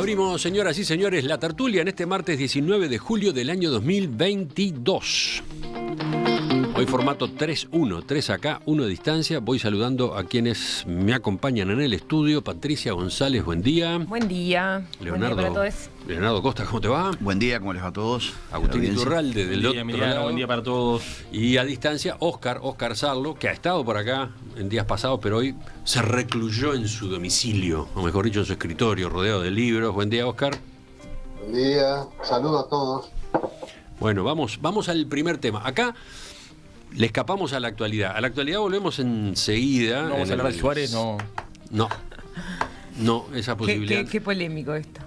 Abrimos, señoras y señores, la tertulia en este martes 19 de julio del año 2022. Hoy formato 3-1, 3 acá, 1 a distancia. Voy saludando a quienes me acompañan en el estudio. Patricia González, buen día. Buen día. Leonardo, buen día para todos. Leonardo Costa, ¿cómo te va? Buen día, ¿cómo les va a todos? Agustín Iturralde del otro lado. Buen día para todos. Y a distancia, Óscar Sarlo, que ha estado por acá en días pasados, pero hoy se recluyó en su domicilio, o mejor dicho, en su escritorio, rodeado de libros. Buen día, Óscar. Buen día, saludos a todos. Bueno, vamos al primer tema. Acá le escapamos a la actualidad. A la actualidad volvemos enseguida. No vamos a hablar de Suárez, no. No, esa posibilidad. Qué polémico esto.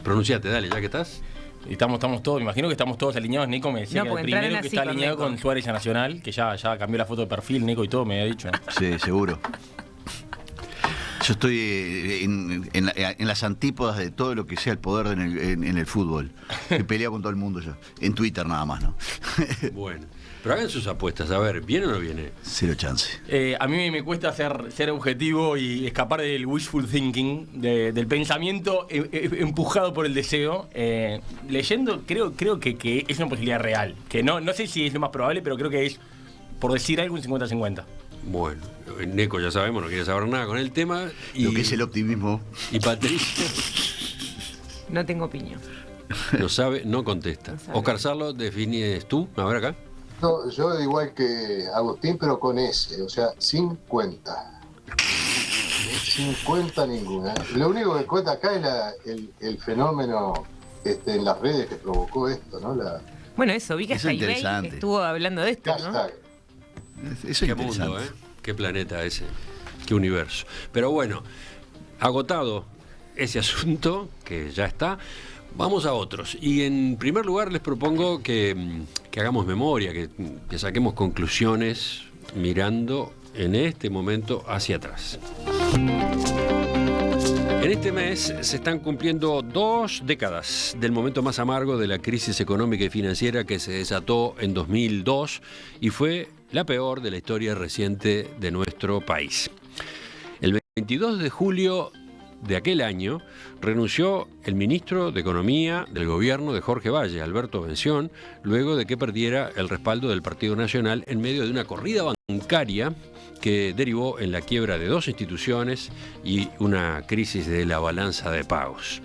Pronunciate, dale, ya que estás. Estamos todos, me imagino que estamos todos alineados. Nico me decía que el primero que está alineado con Suárez a Nacional, que ya cambió la foto de perfil, Nico y todo, me había dicho. Sí, seguro. Yo estoy en las antípodas de todo lo que sea el poder en el fútbol. He peleado con todo el mundo yo. En Twitter nada más, ¿no? Bueno, pero hagan sus apuestas. A ver, ¿viene o no viene? Cero chance. A mí me cuesta ser objetivo y escapar del wishful thinking, del pensamiento empujado por el deseo. Leyendo, creo que es una posibilidad real. Que no sé si es lo más probable, pero creo que es, por decir algo, un 50-50. Bueno, Neco ya sabemos, no quiere saber nada con el tema. Lo que es el optimismo. Y Patricia no tengo opinión. No sabe, no contesta. Óscar Sarlo, defines tú, a ver acá. No, yo igual que Agustín, pero con S, o sea, 50. 50 ninguna. Lo único que cuenta acá es el fenómeno en las redes que provocó esto, ¿no? Bueno, eso, vi que hasta eBay estuvo hablando de esto, hashtag. ¿no? Eso es qué interesante. mundo, qué planeta ese, qué universo. Pero bueno, agotado ese asunto, que ya está, vamos a otros. Y en primer lugar les propongo que hagamos memoria, que saquemos conclusiones mirando en este momento hacia atrás. En este mes se están cumpliendo 2 décadas del momento más amargo de la crisis económica y financiera que se desató en 2002 y fue la peor de la historia reciente de nuestro país. El 22 de julio de aquel año renunció el ministro de Economía del gobierno de Jorge Valle, Alberto Bención, luego de que perdiera el respaldo del Partido Nacional en medio de una corrida bancaria que derivó en la quiebra de 2 instituciones y una crisis de la balanza de pagos.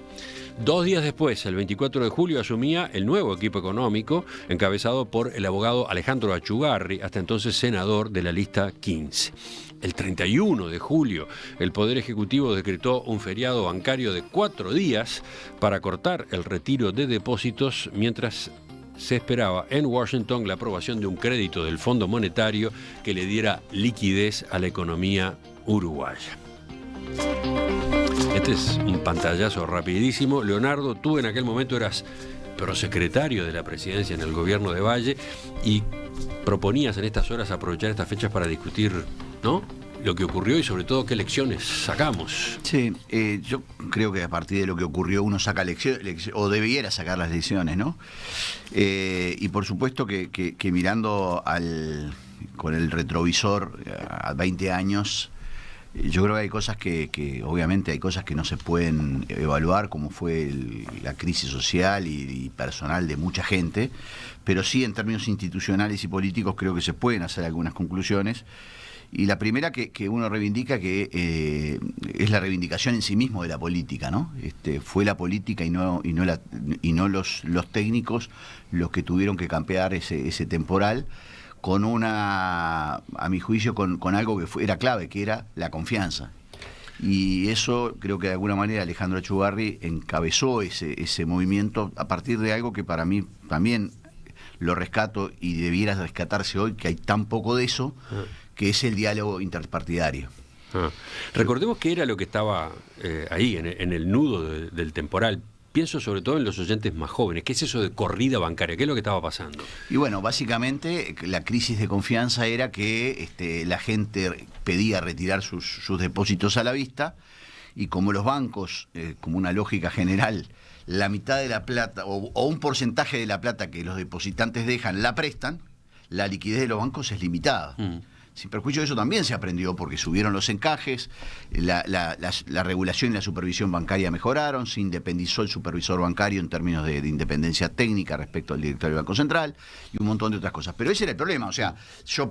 2 días después, el 24 de julio, asumía el nuevo equipo económico, encabezado por el abogado Alejandro Achugarri, hasta entonces senador de la lista 15. El 31 de julio, el Poder Ejecutivo decretó un feriado bancario de 4 días para cortar el retiro de depósitos mientras se esperaba en Washington la aprobación de un crédito del Fondo Monetario que le diera liquidez a la economía uruguaya. Este es un pantallazo rapidísimo. Leonardo, tú en aquel momento eras prosecretario de la presidencia en el gobierno de Valle y proponías en estas horas aprovechar estas fechas para discutir, ¿no?, lo que ocurrió y sobre todo qué lecciones sacamos. Sí, yo creo que a partir de lo que ocurrió uno saca lecciones, o debiera sacar las lecciones, ¿no? Y por supuesto que mirando con el retrovisor a 20 años, yo creo que hay cosas que obviamente hay cosas que no se pueden evaluar, como fue la crisis social y personal de mucha gente, pero sí en términos institucionales y políticos creo que se pueden hacer algunas conclusiones. Y la primera que uno reivindica, que es la reivindicación en sí mismo de la política, ¿no? Fue la política y no los técnicos los que tuvieron que campear ese temporal con a mi juicio, con algo que era clave, que era la confianza. Y eso creo que de alguna manera Alejandro Achugarri encabezó ese movimiento a partir de algo que para mí también lo rescato y debiera rescatarse hoy, que hay tan poco de eso, que es el diálogo interpartidario. Recordemos que era lo que estaba ahí, en el nudo del temporal. Pienso sobre todo en los oyentes más jóvenes. ¿Qué es eso de corrida bancaria? ¿Qué es lo que estaba pasando? Y bueno, básicamente la crisis de confianza era que la gente pedía retirar sus depósitos a la vista, y como los bancos, como una lógica general, la mitad de la plata o un porcentaje de la plata que los depositantes dejan la prestan, la liquidez de los bancos es limitada. Sin perjuicio de eso también se aprendió porque subieron los encajes, la regulación y la supervisión bancaria mejoraron, se independizó el supervisor bancario en términos de independencia técnica respecto al directorio del Banco Central y un montón de otras cosas. Pero ese era el problema, o sea, yo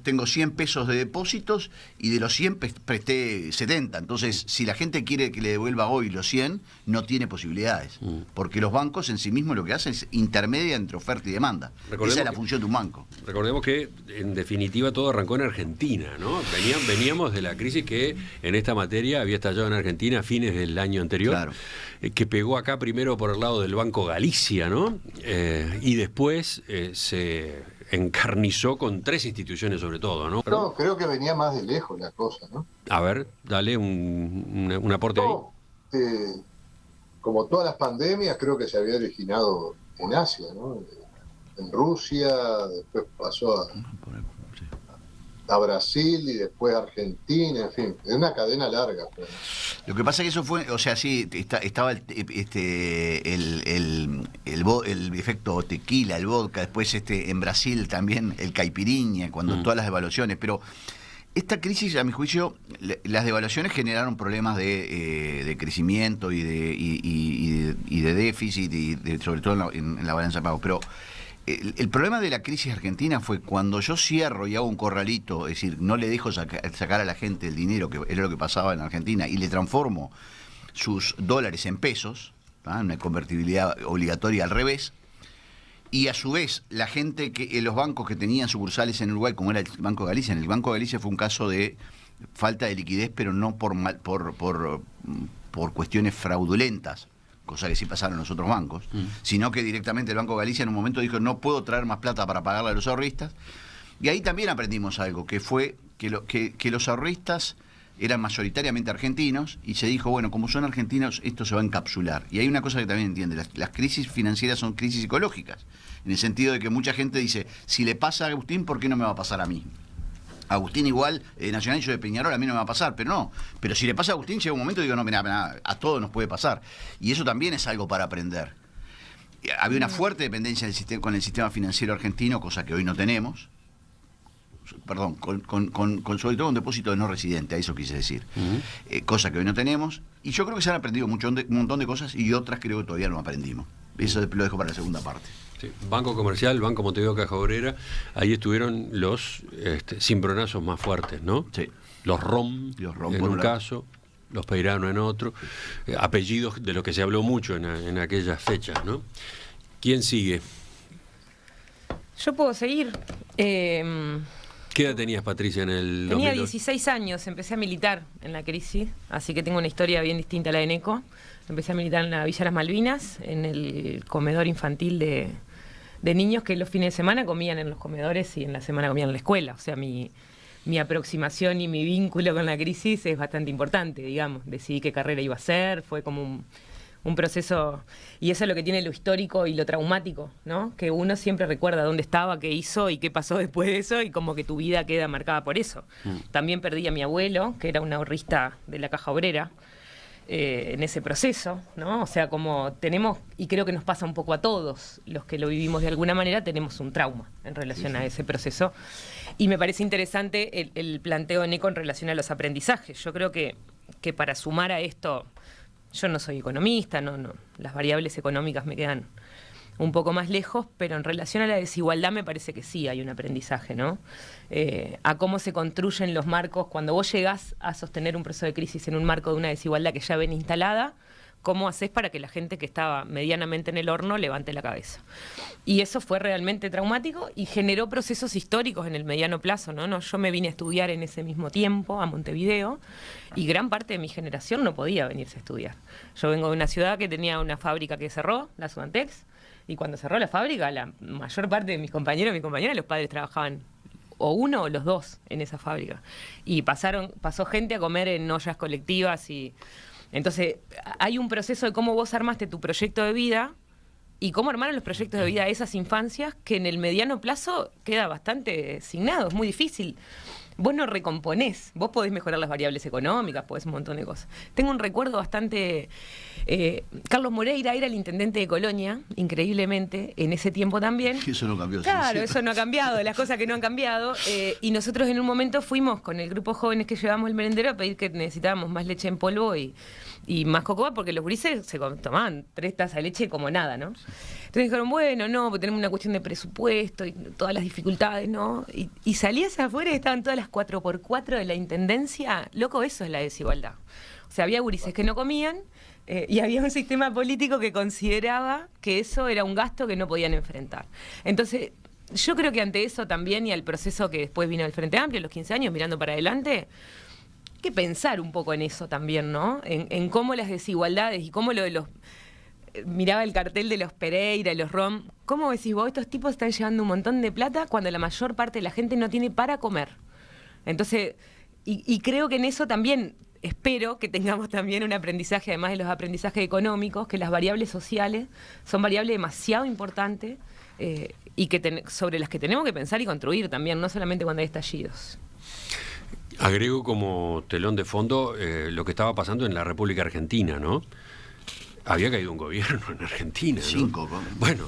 tengo 100 pesos de depósitos y de los 100 presté 70. Entonces, si la gente quiere que le devuelva hoy los 100, no tiene posibilidades. Porque los bancos en sí mismos lo que hacen es intermedia entre oferta y demanda. Esa es la función de un banco. Recordemos que, en definitiva, todo arrancó en Argentina, ¿no? Veníamos de la crisis que en esta materia había estallado en Argentina a fines del año anterior, claro. Que pegó acá primero por el lado del Banco Galicia, ¿no? Y después se encarnizó con 3 instituciones sobre todo, ¿no? No, creo que venía más de lejos la cosa, ¿no? A ver, dale un aporte ahí. Como todas las pandemias, creo que se había originado en Asia, ¿no? En Rusia, después pasó a Brasil y después a Argentina, en fin, es una cadena larga. Pues. Lo que pasa es que eso fue, o sea, sí, estaba el efecto tequila, el vodka, después en Brasil también el caipirinha, cuando todas las devaluaciones, pero esta crisis, a mi juicio, las devaluaciones generaron problemas de crecimiento y de déficit, y sobre todo en la balanza de pagos, pero el problema de la crisis argentina fue cuando yo cierro y hago un corralito, es decir, no le dejo sacar a la gente el dinero, que era lo que pasaba en Argentina, y le transformo sus dólares en pesos, una convertibilidad obligatoria al revés, y a su vez la gente, los bancos que tenían sucursales en Uruguay, como era el Banco Galicia, en el Banco Galicia fue un caso de falta de liquidez, pero no por cuestiones fraudulentas, cosa que sí pasaron en los otros bancos, sino que directamente el Banco Galicia en un momento dijo no puedo traer más plata para pagarle a los ahorristas, y ahí también aprendimos algo, que fue que los ahorristas eran mayoritariamente argentinos, y se dijo, bueno, como son argentinos, esto se va a encapsular. Y hay una cosa que también entiende, las crisis financieras son crisis psicológicas, en el sentido de que mucha gente dice, si le pasa a Agustín, ¿por qué no me va a pasar a mí? Agustín igual, Nacional, yo de Peñarol, a mí no me va a pasar, pero no. Pero si le pasa a Agustín, llega un momento y digo, no, mira, a todos nos puede pasar. Y eso también es algo para aprender. Había una fuerte dependencia con el sistema financiero argentino, cosa que hoy no tenemos. Perdón, sobre todo un depósito de no residente, a eso quise decir. Cosa que hoy no tenemos. Y yo creo que se han aprendido un montón de cosas y otras creo que todavía no aprendimos. Eso lo dejo para la segunda parte. Sí. Banco Comercial, Banco Montevideo Caja Obrera, ahí estuvieron los cimbronazos más fuertes, ¿no? Sí. Los ROM en un caso, los Peirano en otro, apellidos de los que se habló mucho en aquellas fechas, ¿no? ¿Quién sigue? Yo puedo seguir. ¿Qué edad tenías, Patricia, en el 2002? Tenía 16 años, empecé a militar en la crisis, así que tengo una historia bien distinta a la de Neco. Empecé a militar en la Villa Las Malvinas, en el comedor infantil de niños que los fines de semana comían en los comedores y en la semana comían en la escuela. O sea, mi aproximación y mi vínculo con la crisis es bastante importante, digamos. Decidí qué carrera iba a hacer, fue como un proceso, y eso es lo que tiene lo histórico y lo traumático, ¿no? Que uno siempre recuerda dónde estaba, qué hizo y qué pasó después de eso, y como que tu vida queda marcada por eso. También perdí a mi abuelo, que era un ahorrista de la Caja Obrera, en ese proceso, ¿no? O sea, como tenemos, y creo que nos pasa un poco a todos los que lo vivimos de alguna manera, tenemos un trauma en relación a ese proceso. Y me parece interesante el planteo de Neco en relación a los aprendizajes. Yo creo que para sumar a esto, yo no soy economista, no, las variables económicas me quedan un poco más lejos, pero en relación a la desigualdad me parece que sí hay un aprendizaje, ¿no? A cómo se construyen los marcos, cuando vos llegás a sostener un proceso de crisis en un marco de una desigualdad que ya ven instalada, ¿cómo haces para que la gente que estaba medianamente en el horno levante la cabeza? Y eso fue realmente traumático y generó procesos históricos en el mediano plazo, ¿no? Yo me vine a estudiar en ese mismo tiempo a Montevideo y gran parte de mi generación no podía venirse a estudiar. Yo vengo de una ciudad que tenía una fábrica que cerró, la Sudantex, y cuando cerró la fábrica, la mayor parte de mis compañeros y mis compañeras, los padres trabajaban o uno o los dos en esa fábrica. Y pasó gente a comer en ollas colectivas y... Entonces, hay un proceso de cómo vos armaste tu proyecto de vida y cómo armaron los proyectos de vida de esas infancias que en el mediano plazo queda bastante signado, es muy difícil. vos no recomponés, vos podés mejorar las variables económicas, podés un montón de cosas. Tengo un recuerdo bastante... Carlos Moreira era el intendente de Colonia, increíblemente, en ese tiempo también. Eso no cambió. Claro, eso no ha cambiado, las cosas que no han cambiado. Y nosotros en un momento fuimos con el grupo jóvenes que llevamos el merendero a pedir que necesitábamos más leche en polvo y más cocoa, porque los gurises se tomaban 3 tazas de leche como nada, ¿no? Entonces dijeron, bueno, no, porque tenemos una cuestión de presupuesto y todas las dificultades, ¿no? Y salías afuera y estaban todas las 4x4 de la intendencia. Loco, eso es la desigualdad. O sea, había gurises que no comían y había un sistema político que consideraba que eso era un gasto que no podían enfrentar. Entonces, yo creo que ante eso también, y al proceso que después vino del Frente Amplio, los 15 años, mirando para adelante, hay que pensar un poco en eso también, ¿no? En cómo las desigualdades y cómo lo de los... Miraba el cartel de los Pereira, los Rom. ¿Cómo decís vos? Estos tipos están llevando un montón de plata cuando la mayor parte de la gente no tiene para comer. Entonces, y creo que en eso también espero que tengamos también un aprendizaje, además de los aprendizajes económicos, que las variables sociales son variables demasiado importantes y que sobre las que tenemos que pensar y construir también, no solamente cuando hay estallidos. Agrego como telón de fondo lo que estaba pasando en la República Argentina, ¿no? Había caído un gobierno en Argentina, ¿no? 5. Bueno,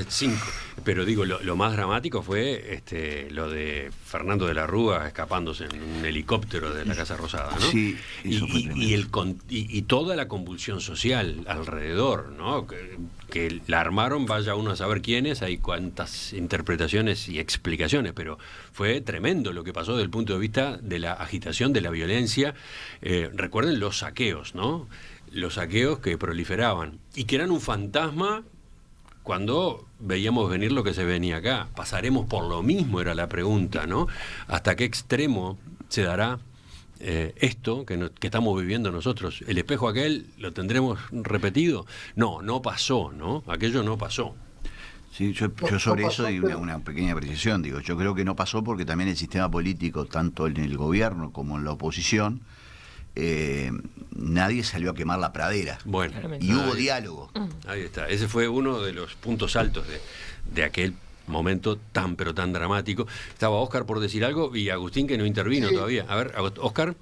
5. Pero digo, lo más dramático fue lo de Fernando de la Rúa escapándose en un helicóptero de la Casa Rosada, ¿no? Sí, eso fue tremendo. Y toda la convulsión social alrededor, ¿no? Que la armaron, vaya uno a saber quiénes, hay cuántas interpretaciones y explicaciones, pero fue tremendo lo que pasó desde el punto de vista de la agitación, de la violencia. Recuerden los saqueos, ¿no? Los saqueos que proliferaban y que eran un fantasma cuando veíamos venir lo que se venía acá. ¿Pasaremos por lo mismo? Era la pregunta, ¿no? ¿Hasta qué extremo se dará esto que estamos viviendo nosotros? ¿El espejo aquel lo tendremos repetido? No pasó, ¿no? Aquello no pasó. Sí, yo sobre eso di una pequeña precisión. Digo, yo creo que no pasó porque también el sistema político, tanto en el gobierno como en la oposición, nadie salió a quemar la pradera. Bueno, y hubo diálogo. Ahí está. Ese fue uno de los puntos altos de aquel momento tan pero tan dramático. Estaba Óscar por decir algo y Agustín que no intervino todavía. A ver, Óscar.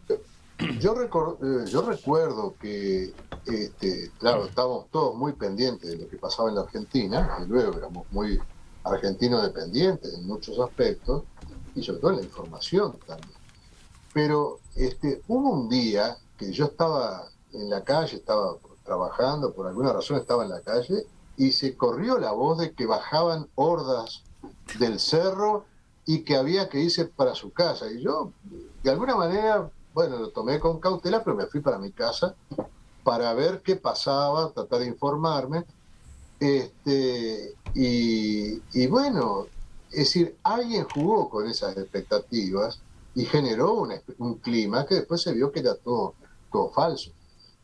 Yo recuerdo que, claro, estábamos todos muy pendientes de lo que pasaba en la Argentina, y luego éramos muy argentinos dependientes en muchos aspectos, y sobre todo en la información también. Pero hubo un día que yo estaba en la calle, estaba trabajando, por alguna razón estaba en la calle, y se corrió la voz de que bajaban hordas del cerro y que había que irse para su casa. Y yo, de alguna manera, bueno, lo tomé con cautela, pero me fui para mi casa para ver qué pasaba, tratar de informarme. Y bueno, es decir, alguien jugó con esas expectativas y generó un clima que después se vio que era todo falso.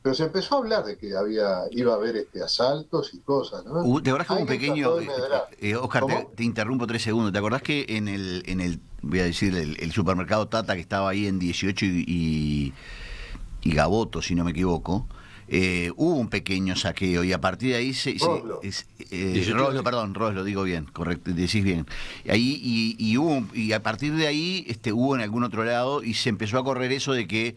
Pero se empezó a hablar de que iba a haber asaltos y cosas, ¿no? ¿Te acordás como un pequeño... Óscar, te interrumpo 3 segundos. ¿Te acordás que en el voy a decir, el supermercado Tata que estaba ahí en 18 y Gaboto, si no me equivoco, hubo un pequeño saqueo y a partir de ahí Roslo, digo bien, correcto, decís bien. Ahí y a partir de ahí hubo en algún otro lado y se empezó a correr eso de que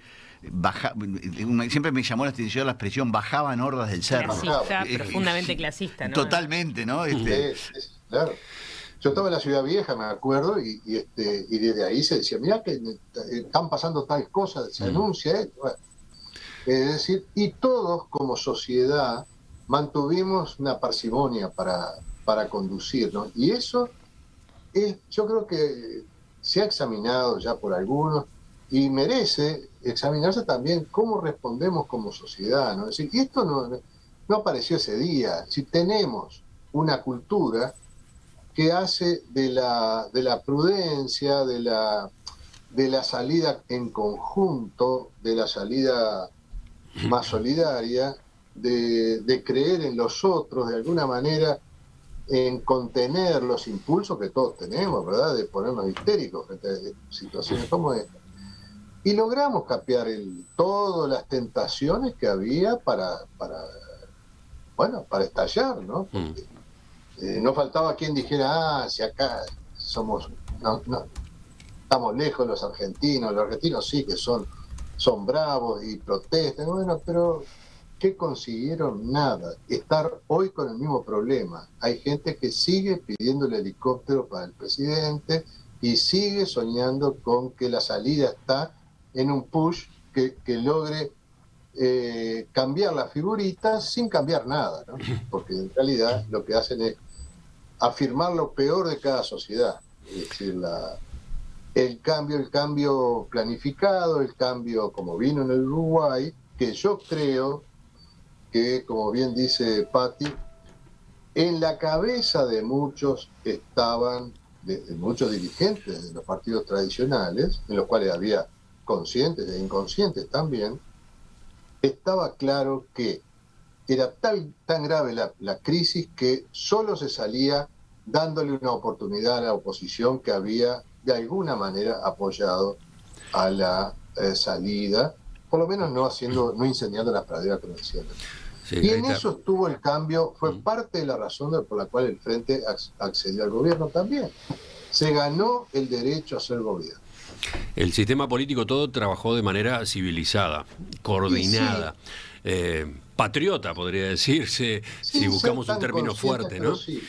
siempre me llamó la atención la expresión bajaban hordas del cerro. Clasista, profundamente clasista, ¿no? Totalmente, ¿no? Claro. Yo estaba en la Ciudad Vieja, me acuerdo, y desde ahí se decía, mirá que están pasando tal cosa, se anuncia esto. Bueno, es decir, y todos como sociedad mantuvimos una parsimonia para conducir, ¿no? Y eso yo creo que se ha examinado ya por algunos y merece examinarse también cómo respondemos como sociedad, ¿no? Es decir, y esto no apareció ese día. Si tenemos una cultura que hace de la prudencia, de la salida en conjunto, de la salida más solidaria, de creer en los otros, de alguna manera, en contener los impulsos que todos tenemos, ¿verdad? De ponernos histéricos frente a situaciones como esta. Y logramos capear todas las tentaciones que había para estallar, ¿no? Porque, no faltaba quien dijera, si acá somos... No. estamos lejos los argentinos sí que son bravos y protestan, bueno, pero ¿qué consiguieron? Nada. Estar hoy con el mismo problema. Hay gente que sigue pidiendo el helicóptero para el presidente y sigue soñando con que la salida está en un push que logre cambiar la figurita sin cambiar nada, ¿no? Porque en realidad lo que hacen es afirmar lo peor de cada sociedad, es decir, el cambio planificado, el cambio como vino en el Uruguay, que yo creo que, como bien dice Patti, en la cabeza de muchos estaban, de muchos dirigentes de los partidos tradicionales, en los cuales había conscientes e inconscientes también, estaba claro que era tan grave la crisis que solo se salía dándole una oportunidad a la oposición que había de alguna manera apoyado a la salida, por lo menos no incendiando las praderas que decían. Sí, y en eso estuvo el cambio, fue parte de la razón por la cual el Frente accedió al gobierno también. Se ganó el derecho a ser gobierno. El sistema político todo trabajó de manera civilizada, coordinada, patriota, podría decirse, si buscamos un término fuerte, ¿no? Sí,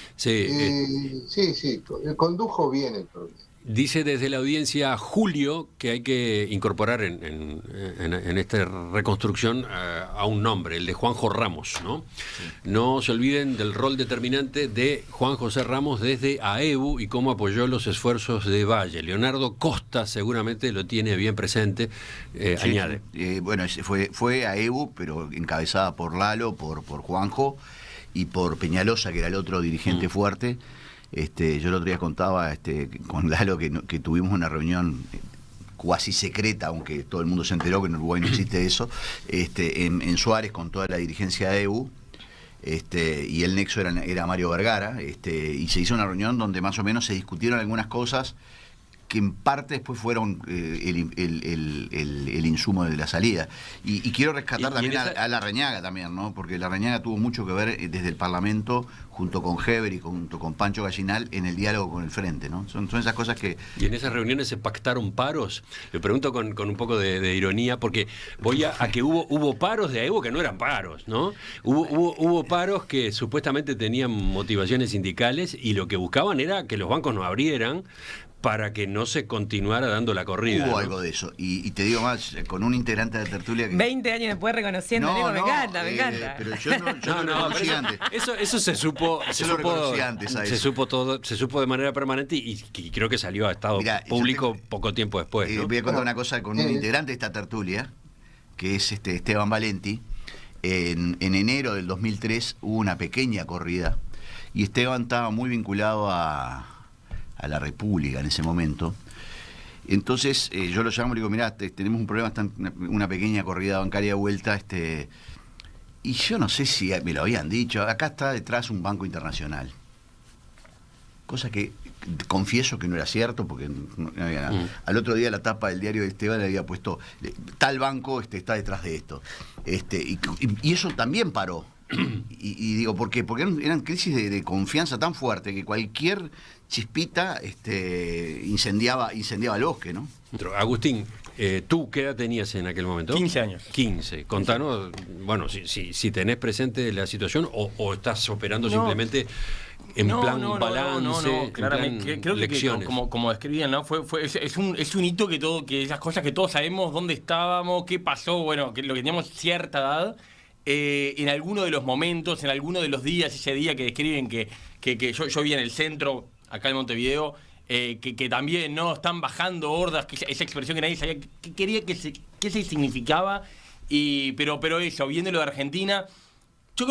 condujo bien el problema. Dice desde la audiencia Julio que hay que incorporar en esta reconstrucción a un nombre, el de Juanjo Ramos, ¿no? Sí. No se olviden del rol determinante de Juan José Ramos desde AEBU y cómo apoyó los esfuerzos de Valle. Leonardo Costa seguramente lo tiene bien presente, añade. Bueno, fue AEBU, pero encabezada por Lalo, por Juanjo y por Peñalosa, que era el otro dirigente fuerte. Yo el otro día contaba con Lalo que tuvimos una reunión cuasi secreta, aunque todo el mundo se enteró que en Uruguay no existe eso, en Suárez con toda la dirigencia de EU, y el nexo era Mario Vergara, y se hizo una reunión donde más o menos se discutieron algunas cosas que en parte después fueron el insumo de la salida. Y quiero rescatar también a Larrañaga también, ¿no? Porque Larrañaga tuvo mucho que ver desde el Parlamento, junto con Heber y junto con Pancho Gallinal, en el diálogo con el Frente, ¿no? Son esas cosas que... ¿Y en esas reuniones se pactaron paros? Le pregunto con un poco de ironía, porque voy a que hubo paros de AEBU que no eran paros, ¿no? Hubo paros que supuestamente tenían motivaciones sindicales y lo que buscaban era que los bancos no abrieran para que no se continuara dando la corrida. Hubo, ¿no?, algo de eso. Y te digo más, con un integrante de la tertulia... Que... 20 años después reconociendo, me encanta. Pero yo no lo reconocí antes. Eso se supo... Se supo de manera permanente y creo que salió a estado público poco tiempo después, ¿no? Voy a contar una cosa con un integrante de esta tertulia, que es Esteban Valenti. En enero del 2003 hubo una pequeña corrida y Esteban estaba muy vinculado a la República en ese momento. Entonces yo lo llamo y le digo, mirá, tenemos un problema, una pequeña corrida bancaria de vuelta, y yo no sé si me lo habían dicho, acá está detrás un banco internacional. Cosa que confieso que no era cierto, porque no había nada. Al otro día la tapa del diario de Esteban le había puesto, tal banco está detrás de esto. Y eso también paró. Y digo, ¿por qué? Porque eran crisis de confianza tan fuerte que cualquier chispita incendiaba el bosque, ¿no? Agustín, ¿tú qué edad tenías en aquel momento? 15 años. 15. Contanos, bueno, si tenés presente la situación o estás operando simplemente en plan balance, no, claramente. Creo lecciones. Que como describían, ¿no? Es un hito que esas cosas que todos sabemos dónde estábamos, qué pasó, bueno, que lo que teníamos cierta edad. En alguno de los momentos, en alguno de los días, ese día que describen que yo vi en el centro, acá en Montevideo, que también no están bajando hordas, que esa expresión que nadie sabía qué se significaba, pero eso, viendo lo de Argentina, yo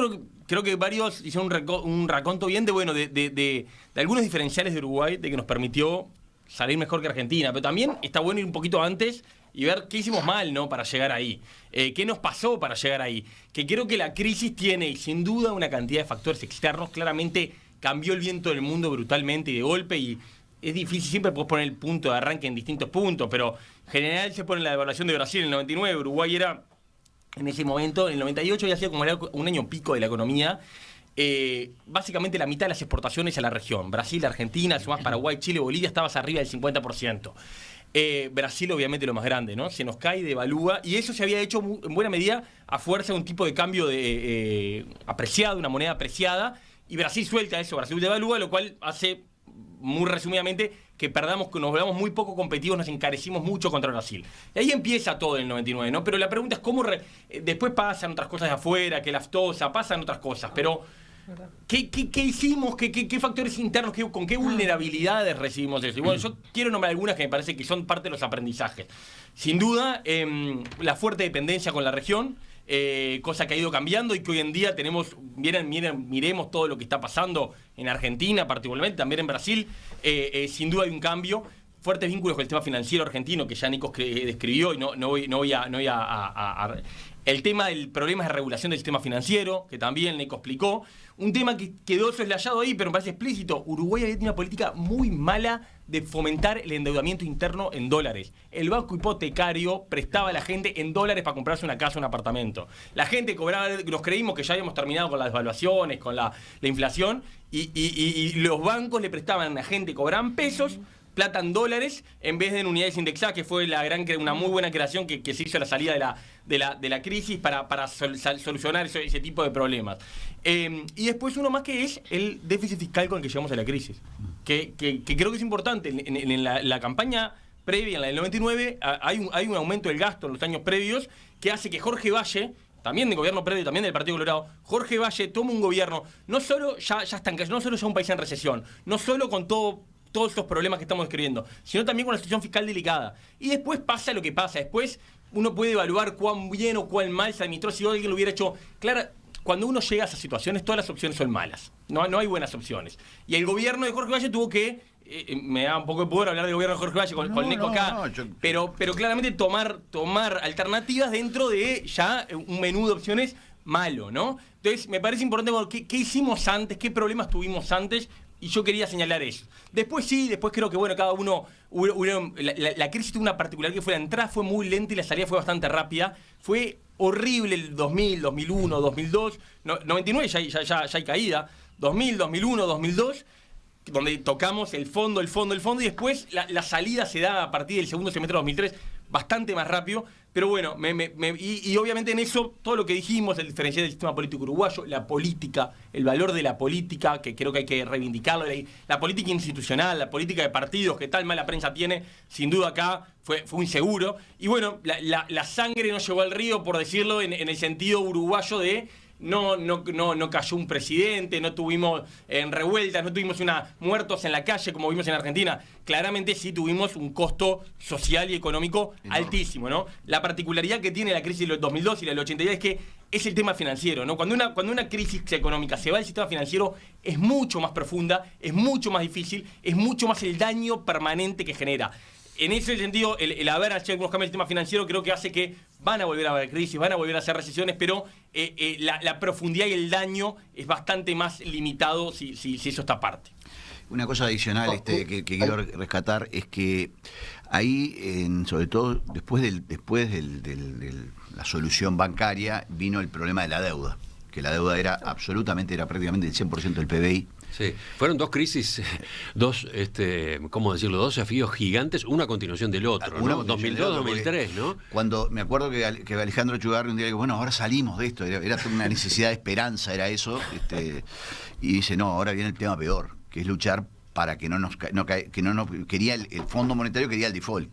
creo que varios hicieron un raconto bien de algunos diferenciales de Uruguay, de que nos permitió salir mejor que Argentina, pero también está bueno ir un poquito antes y ver qué hicimos mal, ¿no?, para llegar ahí. ¿Qué nos pasó para llegar ahí? Que creo que la crisis tiene, sin duda, una cantidad de factores externos. Claramente cambió el viento del mundo brutalmente y de golpe, y es difícil, siempre podés poner el punto de arranque en distintos puntos, pero en general se pone la devaluación de Brasil en el 99, Uruguay era, en ese momento, en el 98 había sido como un año pico de la economía. Básicamente la mitad de las exportaciones a la región, Brasil, Argentina, sumás Paraguay, Chile, Bolivia, estabas arriba del 50%. Brasil obviamente lo más grande, ¿no? Se nos cae, devalúa, y eso se había hecho en buena medida a fuerza de un tipo de cambio apreciado, una moneda apreciada, y Brasil suelta eso, Brasil devalúa, lo cual hace, muy resumidamente, que nos volvamos muy poco competitivos, nos encarecimos mucho contra Brasil. Y ahí empieza todo en el 99, ¿no? Pero la pregunta es cómo después pasan otras cosas de afuera, que la aftosa, pasan otras cosas, pero ¿qué hicimos? ¿Qué factores internos? ¿Con qué vulnerabilidades recibimos eso? Y bueno, yo quiero nombrar algunas que me parece que son parte de los aprendizajes. Sin duda, la fuerte dependencia con la región, cosa que ha ido cambiando y que hoy en día tenemos, miremos todo lo que está pasando en Argentina particularmente, también en Brasil, sin duda hay un cambio, fuertes vínculos con el sistema financiero argentino que ya Nico describió y no voy a el tema del problema de regulación del sistema financiero, que también Nico explicó, un tema que quedó soslayado ahí, pero me parece explícito. Uruguay había tenido una política muy mala de fomentar el endeudamiento interno en dólares. El banco hipotecario prestaba a la gente en dólares para comprarse una casa o un apartamento. La gente cobraba, nos creímos que ya habíamos terminado con las devaluaciones, con la inflación, y los bancos le prestaban a la gente, cobraban pesos, plata en dólares en vez de en unidades indexadas, que fue una muy buena creación que se hizo a la salida de la crisis para solucionar ese tipo de problemas. Y después uno más, que es el déficit fiscal con el que llegamos a la crisis, que creo que es importante. En la campaña previa, en la del 99, hay un aumento del gasto en los años previos que hace que Jorge Valle, también del gobierno previo, también del Partido Colorado, Jorge Valle toma un gobierno, no solo ya estancado, no solo ya un país en recesión, no solo con todos estos problemas que estamos describiendo, sino también con la situación fiscal delicada. Y después pasa lo que pasa. Después uno puede evaluar cuán bien o cuán mal se administró. Si alguien lo hubiera hecho... Claro, cuando uno llega a esas situaciones, todas las opciones son malas. No hay buenas opciones. Y el gobierno de Jorge Valle tuvo que... me da un poco de poder hablar del gobierno de Jorge Valle con Nico acá. Pero claramente tomar alternativas dentro de ya un menú de opciones malo, ¿no? Entonces, me parece importante, ¿qué hicimos antes? ¿Qué problemas tuvimos antes? Y yo quería señalar eso. Después creo que, bueno, cada uno... La crisis tuvo una particularidad, que fue la entrada fue muy lenta y la salida fue bastante rápida. Fue horrible el 2000, 2001, 2002. 99 ya hay caída. 2000, 2001, 2002, donde tocamos el fondo, y después la salida se da a partir del segundo semestre de 2003, bastante más rápido. Pero bueno, y obviamente en eso, todo lo que dijimos, el diferencial del sistema político uruguayo, la política, el valor de la política, que creo que hay que reivindicarlo, la política institucional, la política de partidos, que tal mala prensa tiene, sin duda acá fue inseguro. Y bueno, la sangre no llegó al río, por decirlo, en el sentido uruguayo de... No cayó un presidente, no tuvimos revueltas, no tuvimos muertos en la calle como vimos en Argentina. Claramente sí tuvimos un costo social y económico altísimo, ¿no? La particularidad que tiene la crisis del 2002 y la del 82 es que es el tema financiero, ¿no? Cuando una crisis económica se va al sistema financiero, es mucho más profunda, es mucho más difícil, es mucho más el daño permanente que genera. En ese sentido, el haber hecho algunos cambios del sistema financiero creo que hace que van a volver a haber crisis, van a volver a hacer recesiones, pero la profundidad y el daño es bastante más limitado si eso está aparte. Una cosa adicional que quiero rescatar es que ahí, sobre todo después de la solución bancaria, vino el problema de la deuda, que la deuda era prácticamente el 100% del PBI. Sí, fueron dos crisis, dos desafíos gigantes, una a continuación del otro, ¿no? 2002-2003, ¿no? Cuando me acuerdo que Alejandro Echevarri un día dijo, bueno, ahora salimos de esto, era una necesidad de esperanza, era eso, y dice, no, ahora viene el tema peor, que es luchar para que quería el Fondo Monetario, quería el default.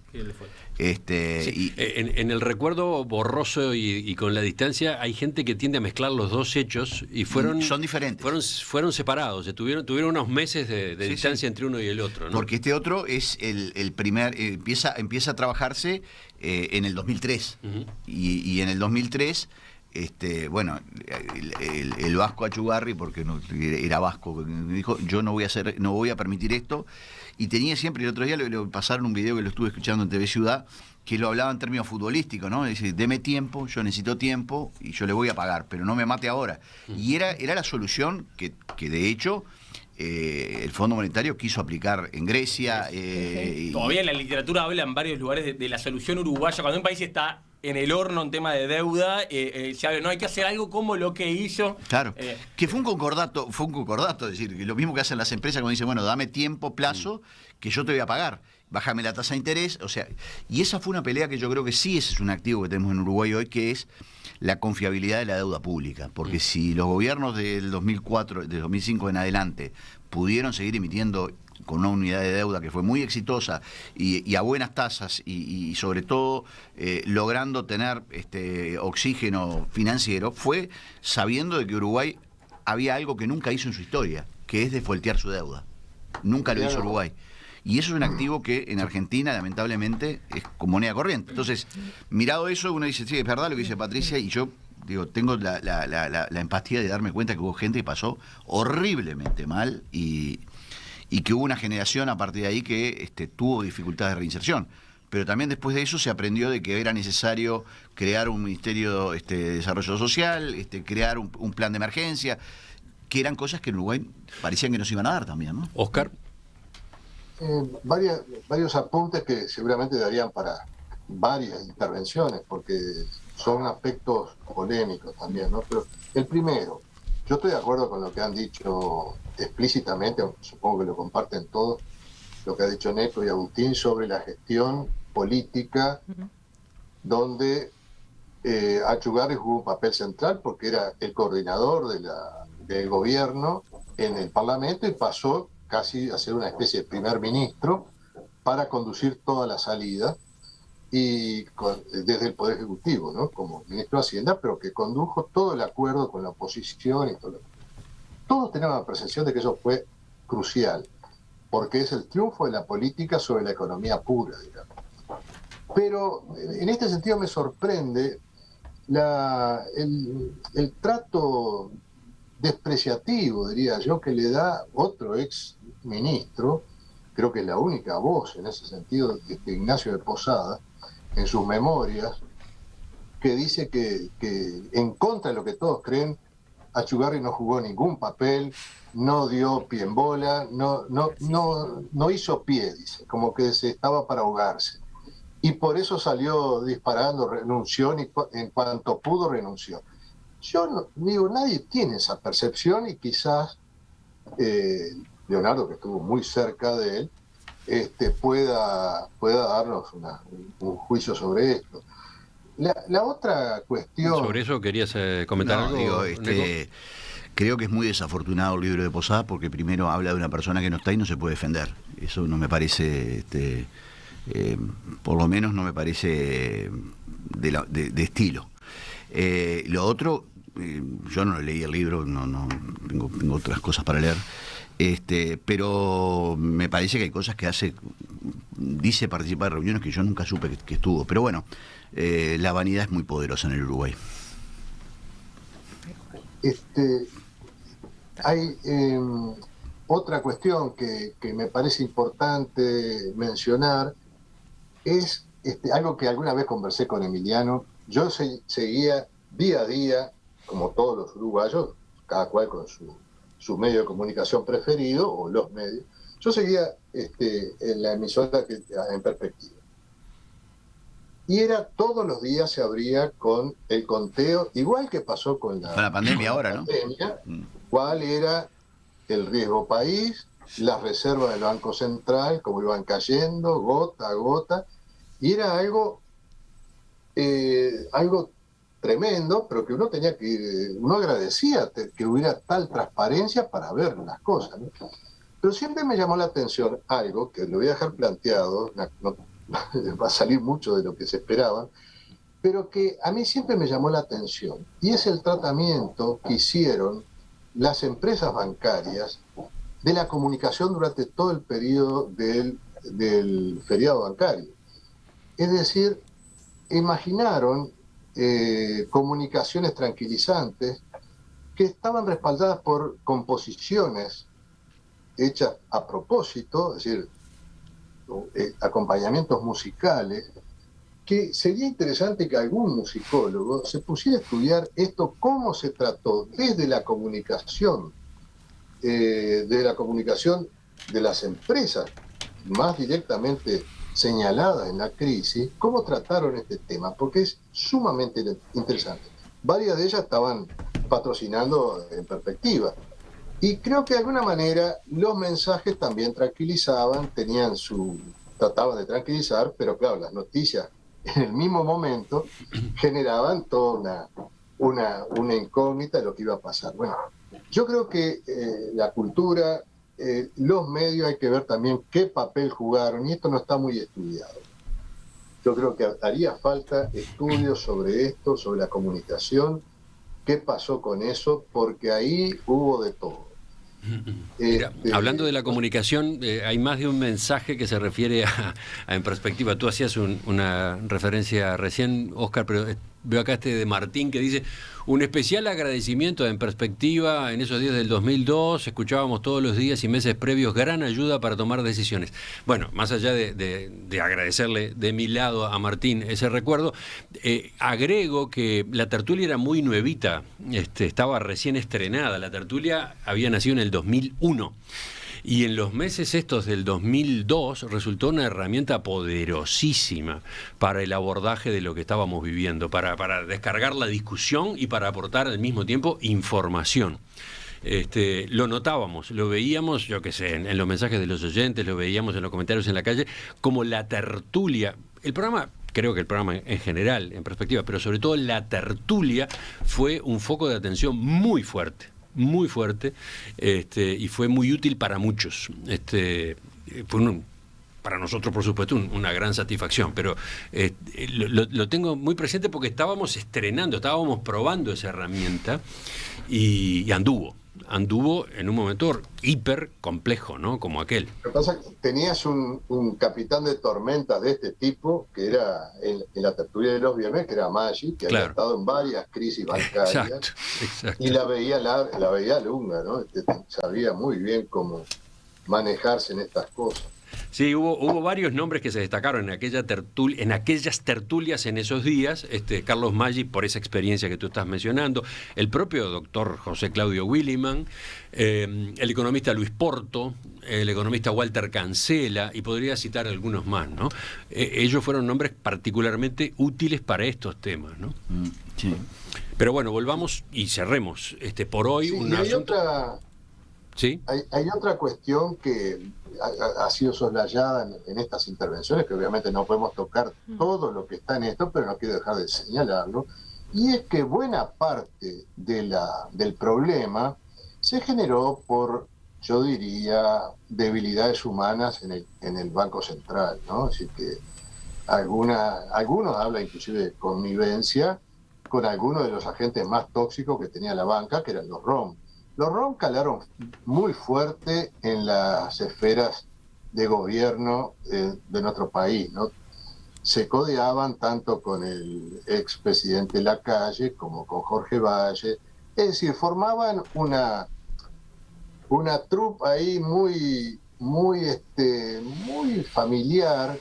Sí, en el recuerdo borroso y con la distancia hay gente que tiende a mezclar los dos hechos y son diferentes. Fueron separados, tuvieron unos meses de distancia entre uno y el otro, ¿no? Porque este otro es el primer, empieza a trabajarse en el 2003. Uh-huh. Y en el 2003 el vasco Achugarri, porque no era vasco, dijo, yo no voy a permitir esto, y tenía siempre, el otro día le pasaron un video que lo estuve escuchando en TV Ciudad, que lo hablaba en términos futbolísticos, ¿no? Dice, deme tiempo, yo necesito tiempo y yo le voy a pagar, pero no me mate ahora. Y era la solución que de hecho el Fondo Monetario quiso aplicar en Grecia. Todavía en la literatura habla en varios lugares de la solución uruguaya. Cuando un país está en el horno en tema de deuda, se habla, no, hay que hacer algo como lo que hizo. Claro, que fue un concordato, es decir, que lo mismo que hacen las empresas cuando dicen, bueno, dame tiempo, plazo, que yo te voy a pagar. bájame la tasa de interés, o sea, y esa fue una pelea que yo creo que sí ese es un activo que tenemos en Uruguay hoy, que es la confiabilidad de la deuda pública, porque si los gobiernos del 2004, del 2005 en adelante pudieron seguir emitiendo con una unidad de deuda que fue muy exitosa y a buenas tasas y sobre todo logrando tener oxígeno financiero, fue sabiendo de que Uruguay había algo que nunca hizo en su historia, que es desfoltear su deuda. Nunca lo hizo Uruguay. Y eso es un activo que en Argentina, lamentablemente, es con moneda corriente. Entonces, mirado eso, uno dice, sí, es verdad lo que dice Patricia, y yo digo, tengo la empatía de darme cuenta que hubo gente que pasó horriblemente mal y que hubo una generación a partir de ahí que tuvo dificultades de reinserción. Pero también después de eso se aprendió de que era necesario crear un Ministerio de Desarrollo Social, crear un plan de emergencia, que eran cosas que en Uruguay parecían que nos iban a dar también, ¿no? Oscar. Varios apuntes que seguramente darían para varias intervenciones, porque son aspectos polémicos también, ¿no? Pero el primero, yo estoy de acuerdo con lo que han dicho explícitamente, supongo que lo comparten todos, lo que ha dicho Neto y Agustín sobre la gestión política, donde Achugarri jugó un papel central porque era el coordinador del gobierno en el Parlamento y pasó casi a ser una especie de primer ministro para conducir toda la salida y desde el Poder Ejecutivo, ¿no? Como ministro de Hacienda, pero que condujo todo el acuerdo con la oposición y todo. Todos tenemos la percepción de que eso fue crucial, porque es el triunfo de la política sobre la economía pura, digamos. Pero en este sentido me sorprende el trato despreciativo, diría yo, que le da otro ex ministro, creo que es la única voz en ese sentido, Ignacio de Posada, en sus memorias, que dice que en contra de lo que todos creen, Achugarri no jugó ningún papel, no dio pie en bola, no hizo pie, dice, como que se estaba para ahogarse. Y por eso salió disparando, renunció, y en cuanto pudo renunció. Yo no, digo, nadie tiene esa percepción y quizás Leonardo, que estuvo muy cerca de él, pueda darnos un juicio sobre esto. La otra cuestión... Sobre eso querías comentar algo. Digo, creo que es muy desafortunado el libro de Posada porque primero habla de una persona que no está y no se puede defender. Eso no me parece, por lo menos no me parece de estilo. Lo otro, yo no leí el libro, no tengo otras cosas para leer, pero me parece que hay cosas que dice participar de reuniones que yo nunca supe que estuvo. Pero bueno, la vanidad es muy poderosa en el Uruguay. Hay otra cuestión que me parece importante mencionar, es algo que alguna vez conversé con Emiliano. Yo seguía día a día, como todos los uruguayos, cada cual con su medio de comunicación preferido, o los medios, yo seguía en la emisora en Perspectiva. Y era todos los días se abría con el conteo, igual que pasó con la pandemia ahora, ¿no? Cuál era el riesgo país, las reservas del Banco Central, cómo iban cayendo, gota a gota, y era algo tremendo, pero que uno agradecía que hubiera tal transparencia para ver las cosas, ¿no? Pero siempre me llamó la atención algo que lo voy a dejar planteado, no va a salir mucho de lo que se esperaba, pero que a mí siempre me llamó la atención, y es el tratamiento que hicieron las empresas bancarias de la comunicación durante todo el periodo del feriado bancario. Es decir, imaginaron comunicaciones tranquilizantes que estaban respaldadas por composiciones hechas a propósito, es decir, acompañamientos musicales, que sería interesante que algún musicólogo se pusiera a estudiar esto, cómo se trató desde la comunicación, de las empresas más directamente señaladas en la crisis, cómo trataron este tema, porque es sumamente interesante. Varias de ellas estaban patrocinando en Perspectiva. Y creo que de alguna manera los mensajes también tranquilizaban, tenían su trataban de tranquilizar, pero claro, las noticias en el mismo momento generaban toda una incógnita de lo que iba a pasar. Bueno, yo creo que la cultura, los medios, hay que ver también qué papel jugaron, y esto no está muy estudiado. Yo creo que haría falta estudios sobre esto, sobre la comunicación, qué pasó con eso, porque ahí hubo de todo. Mira, hablando de la comunicación, hay más de un mensaje que se refiere a En Perspectiva. Tú hacías una referencia recién, Oscar, pero veo acá de Martín que dice: un especial agradecimiento a En Perspectiva en esos días del 2002, escuchábamos todos los días y meses previos, gran ayuda para tomar decisiones. Bueno, más allá de agradecerle de mi lado a Martín ese recuerdo, agrego que la tertulia era muy nuevita, estaba recién estrenada, la tertulia había nacido en el 2001. Y en los meses estos del 2002 resultó una herramienta poderosísima para el abordaje de lo que estábamos viviendo, para descargar la discusión y para aportar al mismo tiempo información. Lo notábamos, lo veíamos, yo qué sé, en los mensajes de los oyentes, lo veíamos en los comentarios en la calle, como la tertulia, el programa, creo que el programa en general, En Perspectiva, pero sobre todo la tertulia fue un foco de atención muy fuerte y fue muy útil para muchos. Fue para nosotros, por supuesto, una gran satisfacción, pero lo tengo muy presente porque estábamos estrenando, estábamos probando esa herramienta y anduvo en un momento hiper complejo, ¿no? Como aquel. Lo que pasa es que tenías un capitán de tormentas de este tipo, que era en la tertulia de los viernes, que era Maggi, que había estado en varias crisis bancarias. Exacto. Y la veía lunga, ¿no? Sabía muy bien cómo manejarse en estas cosas. Sí, hubo varios nombres que se destacaron en aquellas tertulias en esos días. Carlos Maggi, por esa experiencia que tú estás mencionando, el propio doctor José Claudio Williman, el economista Luis Porto, el economista Walter Cancela, y podría citar algunos más, ¿no? Ellos fueron nombres particularmente útiles para estos temas, ¿no? Sí. Pero bueno, volvamos y cerremos por hoy. Sí, hay otra cuestión que ha sido soslayada en estas intervenciones, que obviamente no podemos tocar todo lo que está en esto, pero no quiero dejar de señalarlo, y es que buena parte del problema se generó por, yo diría, debilidades humanas en el Banco Central, ¿no? Así que algunos hablan inclusive de connivencia con algunos de los agentes más tóxicos que tenía la banca, que eran los ROM. Los ROM calaron muy fuerte en las esferas de gobierno de nuestro país, ¿no? Se codeaban tanto con el expresidente Lacalle como con Jorge Valle. Es decir, formaban una troupe ahí muy familiar,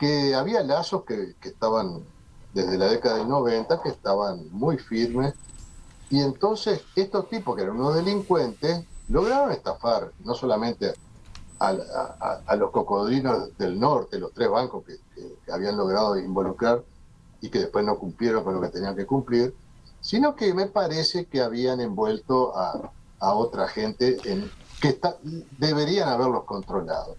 que había lazos que estaban desde la década del 90, que estaban muy firmes. Y entonces estos tipos, que eran unos delincuentes, lograron estafar no solamente a los cocodrilos del norte, los 3 bancos que habían logrado involucrar y que después no cumplieron con lo que tenían que cumplir, sino que me parece que habían envuelto a otra gente que deberían haberlos controlado.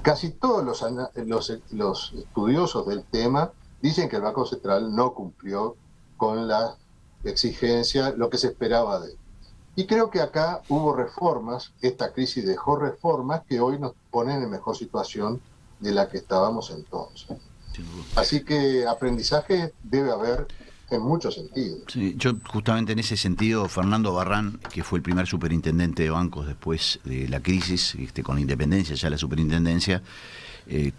Casi todos los estudiosos del tema dicen que el Banco Central no cumplió con la exigencia, lo que se esperaba de él. Y creo que acá hubo reformas, esta crisis dejó reformas que hoy nos ponen en mejor situación de la que estábamos entonces. Así que aprendizaje debe haber en muchos sentidos. Sí, yo justamente en ese sentido, Fernando Barrán, que fue el primer superintendente de bancos después de la crisis, con la independencia ya la superintendencia,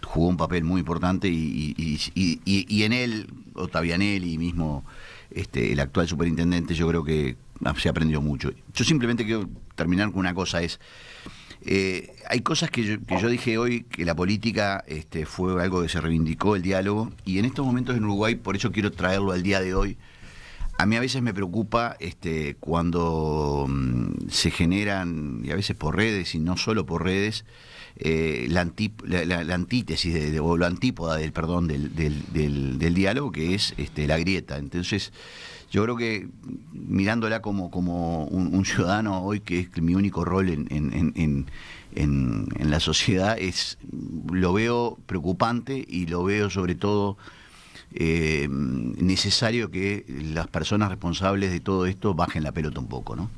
jugó un papel muy importante y en él, Ottavianelli mismo, el actual superintendente, yo creo que se aprendió mucho. Yo simplemente quiero terminar con una cosa, hay cosas que yo dije hoy, que la política fue algo que se reivindicó, el diálogo, y en estos momentos en Uruguay, por eso quiero traerlo al día de hoy, A mí a veces me preocupa cuando se generan, y a veces por redes y no solo por redes, la antítesis o la antípoda del diálogo, que es la grieta. Entonces, yo creo que mirándola como un ciudadano hoy, que es mi único rol en la sociedad, lo veo preocupante y lo veo sobre todo necesario que las personas responsables de todo esto bajen la pelota un poco, ¿no?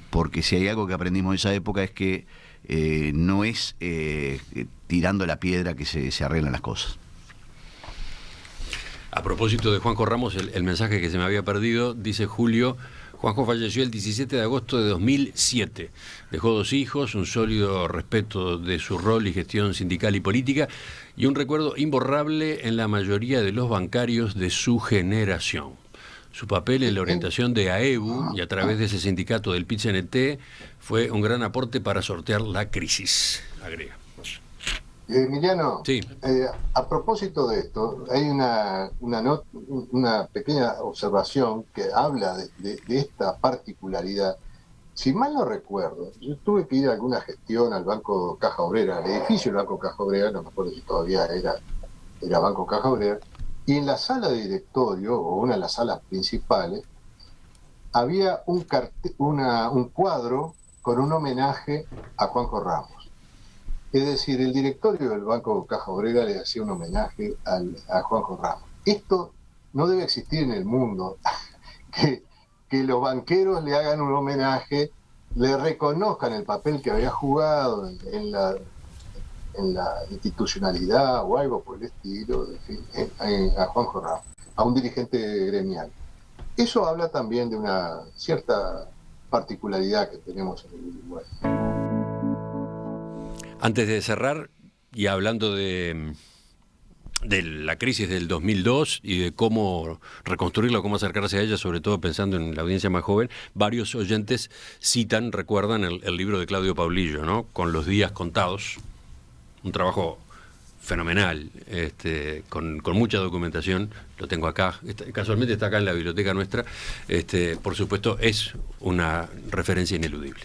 Porque si hay algo que aprendimos de esa época es que no es tirando la piedra que se arreglan las cosas. A propósito de Juanjo Ramos, el mensaje que se me había perdido, dice Julio: Juanjo falleció el 17 de agosto de 2007. Dejó 2 hijos, un sólido respeto de su rol y gestión sindical y política, y un recuerdo imborrable en la mayoría de los bancarios de su generación. Su papel en la orientación de AEBU y a través de ese sindicato del PIT-CNT fue un gran aporte para sortear la crisis, agrega. Emiliano, Sí. A propósito de esto, hay una pequeña observación que habla de esta particularidad. Si mal no recuerdo, yo tuve que ir a alguna gestión al Banco Caja Obrera, al edificio del Banco Caja Obrera, no me acuerdo si todavía era Banco Caja Obrera, y en la sala de directorio, o una de las salas principales, había un cuadro con un homenaje a Juanjo Ramos. Es decir, el directorio del Banco Caja Obrera le hacía un homenaje a Juanjo Ramos. Esto no debe existir en el mundo, que los banqueros le hagan un homenaje, le reconozcan el papel que había jugado en la institucionalidad o algo por el estilo, en fin, a Juanjo Ramos, a un dirigente gremial. Eso habla también de una cierta particularidad que tenemos en el Uruguay. Antes de cerrar, y hablando de la crisis del 2002 y de cómo reconstruirla, cómo acercarse a ella, sobre todo pensando en la audiencia más joven, varios oyentes recuerdan el libro de Claudio Paulillo, ¿no? Con los días contados, un trabajo fenomenal, con mucha documentación. Lo tengo acá, casualmente está acá en la biblioteca nuestra. Por supuesto, es una referencia ineludible.